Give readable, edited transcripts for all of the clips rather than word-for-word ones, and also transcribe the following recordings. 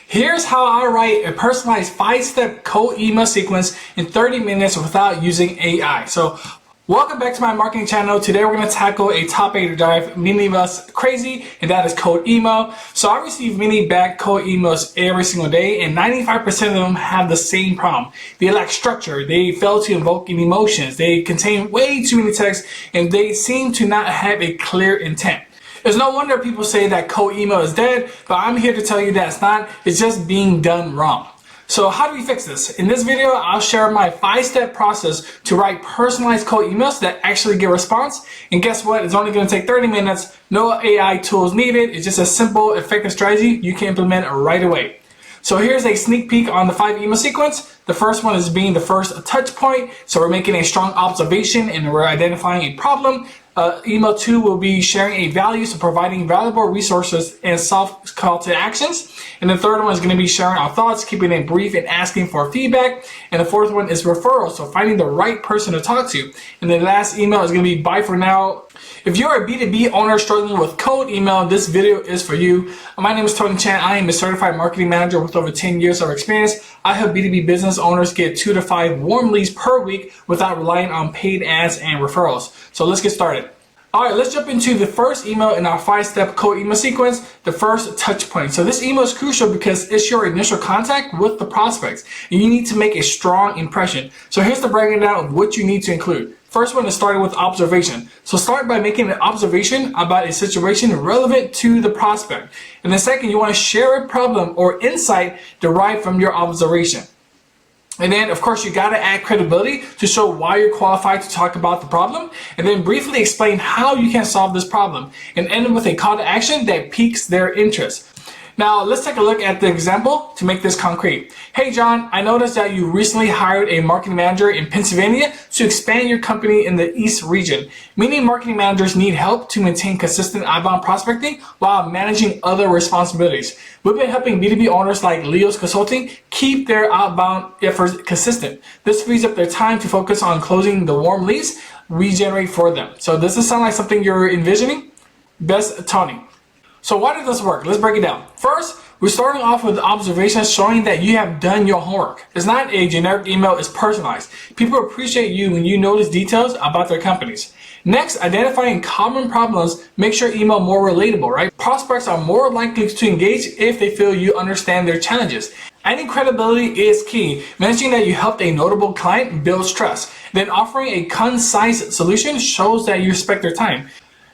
Here's how I write a personalized 5-step cold email sequence in 30 minutes without using AI. So welcome back to my marketing channel. Today we're going to tackle a topic that drives many of us crazy, and that is cold email. So I receive many bad cold emails every single day, and 95% of them have the same problem. They lack structure, they fail to invoke any emotions, they contain way too many texts, and they seem to not have a clear intent. There's no wonder people say that cold email is dead, but I'm here to tell you that it's not. It's just being done wrong. So how do we fix this? In this video, I'll share my 5-step process to write personalized cold emails that actually get response. And guess what? It's only going to take 30 minutes. No AI tools needed. It's just a simple, effective strategy you can implement right away. So here's a sneak peek on the 5 email sequence. The first one is being the first touch point. So we're making a strong observation and we're identifying a problem. Email 2 will be sharing a value, so providing valuable resources and soft call to actions. And the third one is going to be sharing our thoughts, keeping it brief and asking for feedback. And the fourth one is referral, so finding the right person to talk to. And the last email is going to be bye for now. If you're a B2B owner struggling with cold email, this video is for you. My name is Tony Chan. I am a certified marketing manager with over 10 years of experience. I help B2B business owners get 2 to 5 warm leads per week without relying on paid ads and referrals. So let's get started. Alright, let's jump into the first email in our 5-step cold email sequence, the first touch point. So this email is crucial because it's your initial contact with the prospects. And you need to make a strong impression. So here's the breakdown of what you need to include. First one is starting with observation. So start by making an observation about a situation relevant to the prospect. And then second, you want to share a problem or insight derived from your observation. And then, of course, you got to add credibility to show why you're qualified to talk about the problem. And then briefly explain how you can solve this problem. And end with a call to action that piques their interest. Now, let's take a look at the example to make this concrete. Hey, John, I noticed that you recently hired a marketing manager in Pennsylvania to expand your company in the East region. Many marketing managers need help to maintain consistent outbound prospecting while managing other responsibilities. We've been helping B2B owners like Leo's Consulting keep their outbound efforts consistent. This frees up their time to focus on closing the warm leads we generate for them. So does this sound like something you're envisioning? Best, Tony. So why does this work? Let's break it down. First, we're starting off with observations showing that you have done your homework. It's not a generic email, it's personalized. People appreciate you when you notice details about their companies. Next, identifying common problems makes your email more relatable, right? Prospects are more likely to engage if they feel you understand their challenges. Adding credibility is key. Mentioning that you helped a notable client builds trust. Then offering a concise solution shows that you respect their time.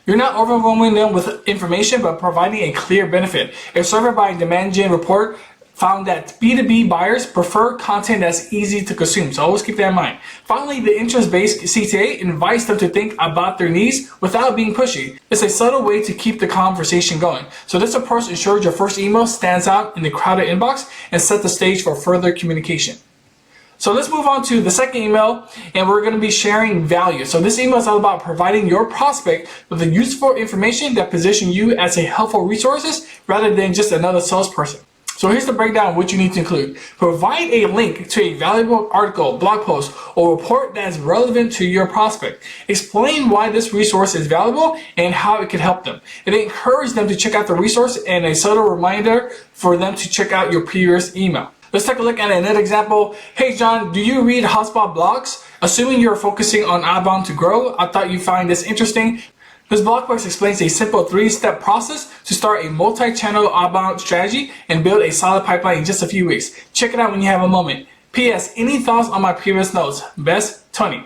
You're not overwhelming them with information, but providing a clear benefit. A survey by Demand Gen report found that B2B buyers prefer content that's easy to consume, so always keep that in mind. Finally, the interest-based CTA invites them to think about their needs without being pushy. It's a subtle way to keep the conversation going. So this approach ensures your first email stands out in the crowded inbox and sets the stage for further communication. So let's move on to the second email, and we're going to be sharing value. So this email is all about providing your prospect with the useful information that position you as a helpful resources rather than just another salesperson. So here's the breakdown of what you need to include. Provide a link to a valuable article, blog post, or report that is relevant to your prospect. Explain why this resource is valuable and how it can help them. And encourage them to check out the resource and a subtle reminder for them to check out your previous email. Let's take a look at another example. Hey John, do you read hotspot blogs? Assuming you're focusing on outbound to grow, I thought you'd find this interesting. This blog post explains a simple 3-step process to start a multi-channel outbound strategy and build a solid pipeline in just a few weeks. Check it out when you have a moment. P.S. Any thoughts on my previous notes? Best, Tony.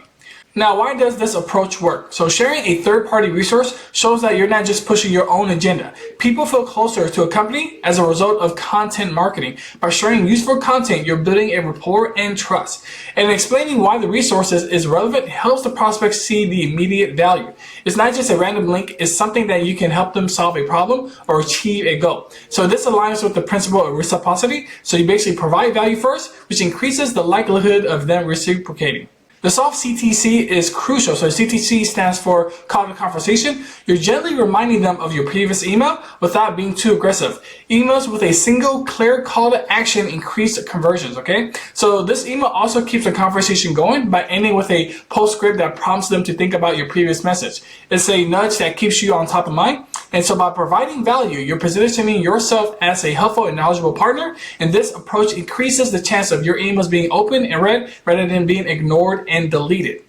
Now, why does this approach work? So sharing a third-party resource shows that you're not just pushing your own agenda. People feel closer to a company as a result of content marketing. By sharing useful content, you're building a rapport and trust. And explaining why the resource is relevant helps the prospects see the immediate value. It's not just a random link, it's something that you can help them solve a problem or achieve a goal. So this aligns with the principle of reciprocity. So you basically provide value first, which increases the likelihood of them reciprocating. The soft CTC is crucial. So CTC stands for call to conversation. You're gently reminding them of your previous email without being too aggressive. Emails with a single clear call to action increase conversions, okay? So this email also keeps the conversation going by ending with a postscript that prompts them to think about your previous message. It's a nudge that keeps you on top of mind. And so by providing value, you're positioning yourself as a helpful and knowledgeable partner. And this approach increases the chance of your emails being opened and read rather than being ignored and deleted.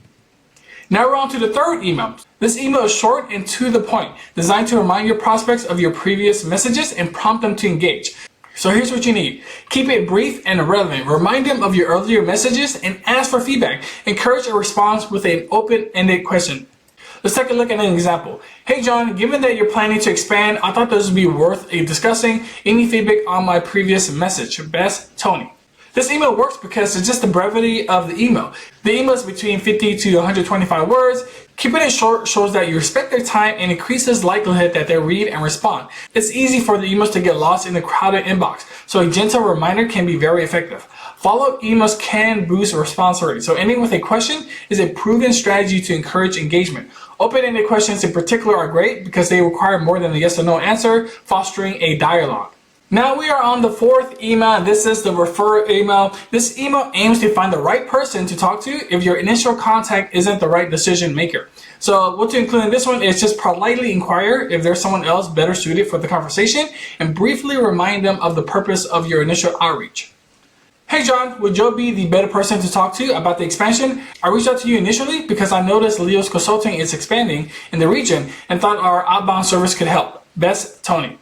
Now we're on to the third email. This email is short and to the point, designed to remind your prospects of your previous messages and prompt them to engage. So here's what you need. Keep it brief and relevant. Remind them of your earlier messages and ask for feedback. Encourage a response with an open-ended question. Let's take a look at an example. Hey John, given that you're planning to expand, I thought this would be worth discussing. Any feedback on my previous message? Best, Tony. This email works because it's just the brevity of the email. The email is between 50 to 125 words. Keeping it short shows that you respect their time and increases likelihood that they read and respond. It's easy for the emails to get lost in the crowded inbox, so a gentle reminder can be very effective. Follow-up emails can boost response rate, so ending with a question is a proven strategy to encourage engagement. Open-ended questions in particular are great because they require more than a yes or no answer, fostering a dialogue. Now we are on the fourth email. This is the refer email. This email aims to find the right person to talk to if your initial contact isn't the right decision maker. So what to include in this one is just politely inquire if there's someone else better suited for the conversation and briefly remind them of the purpose of your initial outreach. Hey John, would Joe be the better person to talk to about the expansion? I reached out to you initially because I noticed Leo's Consulting is expanding in the region and thought our outbound service could help. Best, Tony.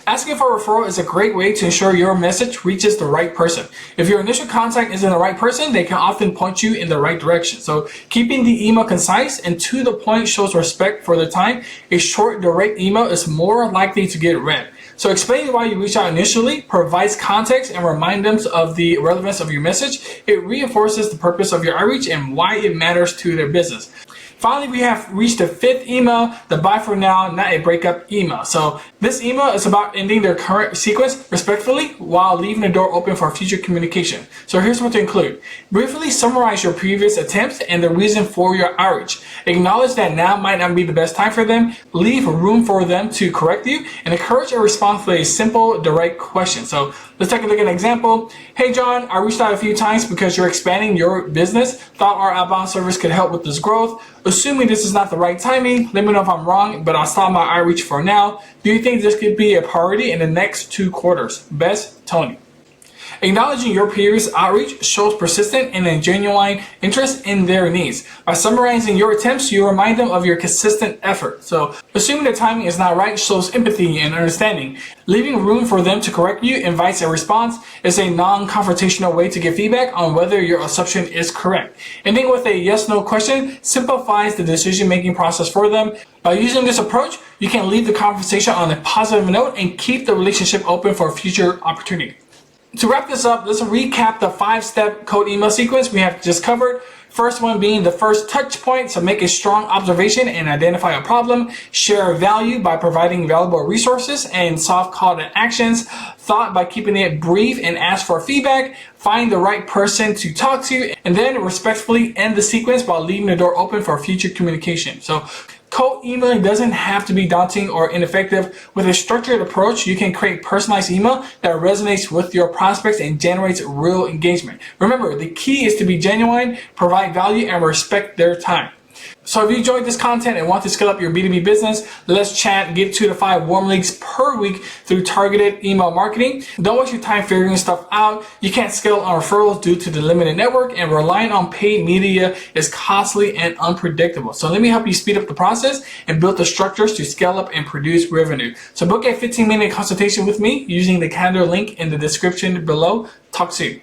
Asking for a referral is a great way to ensure your message reaches the right person. If your initial contact isn't the right person, they can often point you in the right direction. So keeping the email concise and to the point shows respect for their time. A short, direct email is more likely to get read. So explaining why you reach out initially provides context and reminds them of the relevance of your message. It reinforces the purpose of your outreach and why it matters to their business. Finally, we have reached the fifth email, the bye for now, not a breakup email. So this email is about ending their current sequence respectfully while leaving the door open for future communication. So here's what to include. Briefly summarize your previous attempts and the reason for your outreach. Acknowledge that now might not be the best time for them. Leave room for them to correct you and encourage a response with a simple, direct question. So let's take a look at an example. Hey John, I reached out a few times because you're expanding your business. Thought our outbound service could help with this growth. Assuming this is not the right timing, let me know if I'm wrong, but I'll stop my outreach for now. Do you think this could be a priority in the next 2 quarters? Best, Tony. Acknowledging your previous outreach shows persistent and a genuine interest in their needs. By summarizing your attempts, you remind them of your consistent effort. So, assuming the timing is not right shows empathy and understanding. Leaving room for them to correct you invites a response. It's a non-confrontational way to get feedback on whether your assumption is correct. Ending with a yes/no question simplifies the decision-making process for them. By using this approach, you can leave the conversation on a positive note and keep the relationship open for future opportunity. To wrap this up, let's recap the 5-step cold email sequence we have just covered. First one being the first touch point, so make a strong observation and identify a problem. Share value by providing valuable resources and soft call to actions. Thought by keeping it brief and ask for feedback. Find the right person to talk to, and then respectfully end the sequence while leaving the door open for future communication. So cold emailing doesn't have to be daunting or ineffective. With a structured approach, you can create personalized email that resonates with your prospects and generates real engagement. Remember, the key is to be genuine, provide value, and respect their time. So if you enjoyed this content and want to scale up your B2B business, let's chat, get 2 to 5 warm leads per week through targeted email marketing. Don't waste your time figuring stuff out. You can't scale on referrals due to the limited network, and relying on paid media is costly and unpredictable. So let me help you speed up the process and build the structures to scale up and produce revenue. So book a 15-minute consultation with me using the calendar link in the description below. Talk soon.